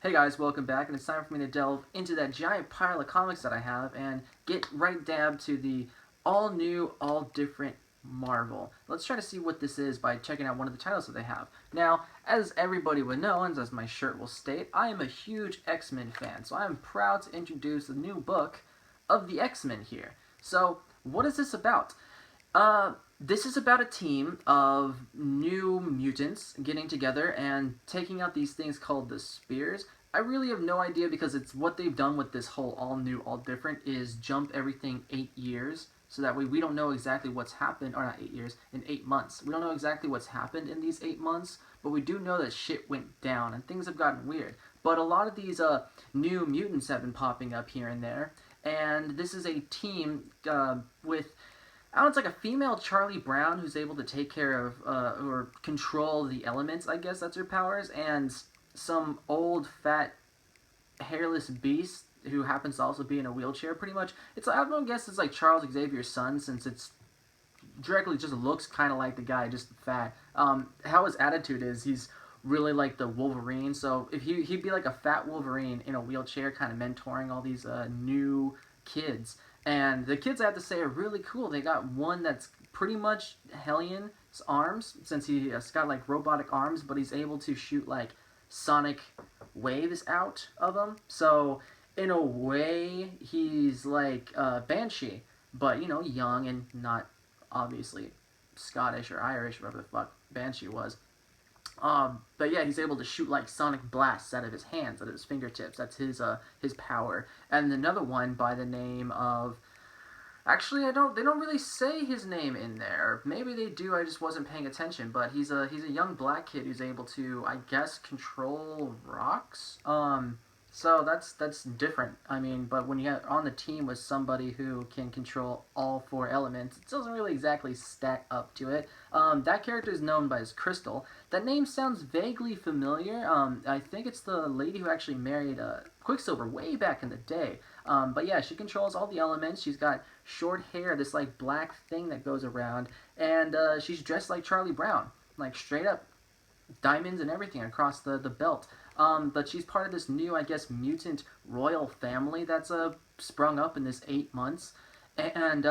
Hey guys, welcome back, and it's time for me to delve into that giant pile of comics that I have and get right dab to the all new, all different Marvel. Let's try to see what this is by checking out one of the titles that they have. Now, as everybody would know, and as my shirt will state, I am a huge X-Men fan, so I am proud to introduce the new book of the X-Men here. So, what is this about? This is about a team of new mutants getting together and taking out these things called the Spears. I really have no idea because it's what they've done with this whole all new, all different is jump everything 8 years. So that way we don't know exactly what's happened, or not 8 years, in 8 months. We don't know exactly what's happened in these 8 months, but we do know that shit went down and things have gotten weird. But a lot of these new mutants have been popping up here and there, and this is a team with I don't know, it's like a female Charlie Brown who's able to take care of or control the elements, I guess that's her powers, and some old, fat, hairless beast who happens to also be in a wheelchair, pretty much. I don't guess it's like Charles Xavier's son, since it's directly just looks kind of like the guy, just fat. How his attitude is, he's really like the Wolverine, so if he'd be like a fat Wolverine in a wheelchair, kind of mentoring all these new kids. And the kids, I have to say, are really cool. They got one that's pretty much Hellian's arms, since he's got like robotic arms, but he's able to shoot like sonic waves out of him. So in a way, he's like Banshee, but young and not obviously Scottish or Irish, whatever the fuck Banshee was. But yeah, he's able to shoot like sonic blasts out of his hands, out of his fingertips. That's his power. And another one by the name of, actually, they don't really say his name in there. Maybe they do. I just wasn't paying attention. But he's a young black kid who's able to, I guess, control rocks. So that's different. I mean, but when you're on the team with somebody who can control all four elements, it doesn't really exactly stack up to it. That character is known by his Crystal. That name sounds vaguely familiar. I think it's the lady who actually married Quicksilver way back in the day. But yeah, she controls all the elements. She's got short hair, this like black thing that goes around, and she's dressed like Charlie Brown, like straight up diamonds and everything across the belt. But she's part of this new, I guess, mutant royal family that's sprung up in this 8 months, and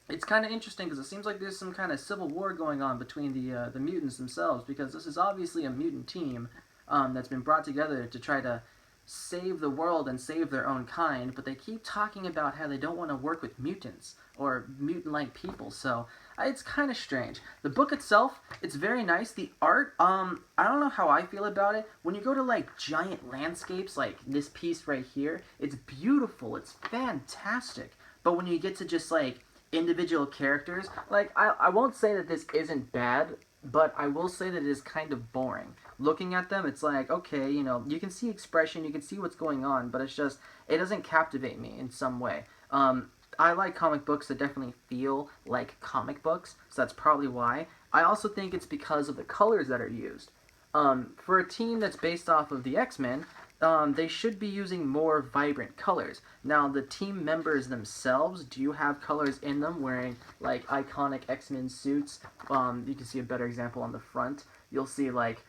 it's kind of interesting because it seems like there's some kind of civil war going on between the mutants themselves, because this is obviously a mutant team that's been brought together to try to save the world and save their own kind, but they keep talking about how they don't want to work with mutants or mutant-like people, so it's kind of strange. The book itself, it's very nice. The art, I don't know how I feel about it. When you go to like giant landscapes like this piece right here, it's beautiful, it's fantastic. But when you get to just like individual characters, like I won't say that this isn't bad, but I will say that it is kind of boring. Looking at them, it's like, okay, you can see expression, you can see what's going on, but it doesn't captivate me in some way. I like comic books that definitely feel like comic books, so that's probably why. I also think it's because of the colors that are used. For a team that's based off of the X-Men, they should be using more vibrant colors. Now, the team members themselves do have colors in them, wearing like iconic X-Men suits. You can see a better example on the front. You'll see like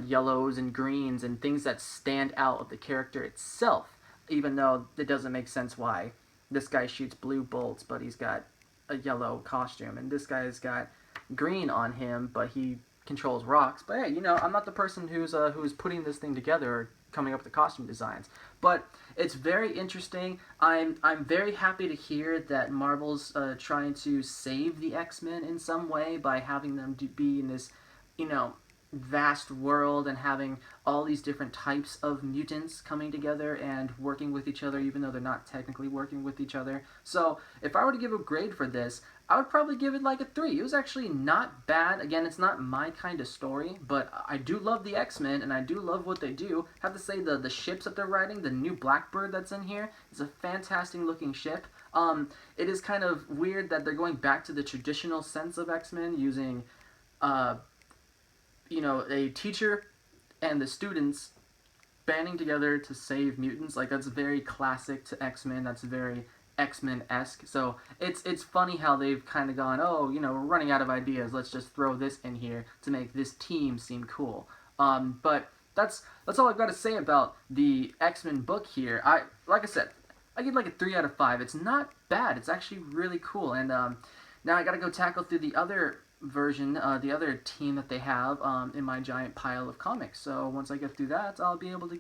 yellows and greens and things that stand out of the character itself, even though it doesn't make sense why this guy shoots blue bolts, but he's got a yellow costume, and this guy's got green on him, but he controls rocks. But hey, I'm not the person who's putting this thing together or coming up with the costume designs. But it's very interesting. I'm very happy to hear that Marvel's trying to save the X-Men in some way by having them be in this, vast world and having all these different types of mutants coming together and working with each other, even though they're not technically working with each other. So if I were to give a grade for this, I would probably give it like a 3. It was actually not bad. Again, it's not my kind of story, but I do love the X-Men and I do love what they do. I have to say the ships that they're riding, the new Blackbird that's in here, is a fantastic looking ship. It is kind of weird that they're going back to the traditional sense of X-Men, using a teacher and the students banding together to save mutants. Like, that's very classic to X-Men. That's very X-Men-esque. So it's funny how they've kind of gone, oh, we're running out of ideas. Let's just throw this in here to make this team seem cool. But that's all I've got to say about the X-Men book here. Like I said, I give like a 3 out of 5. It's not bad. It's actually really cool. And now I got to go tackle through the other version, the other team that they have in my giant pile of comics. So once I get through that, I'll be able to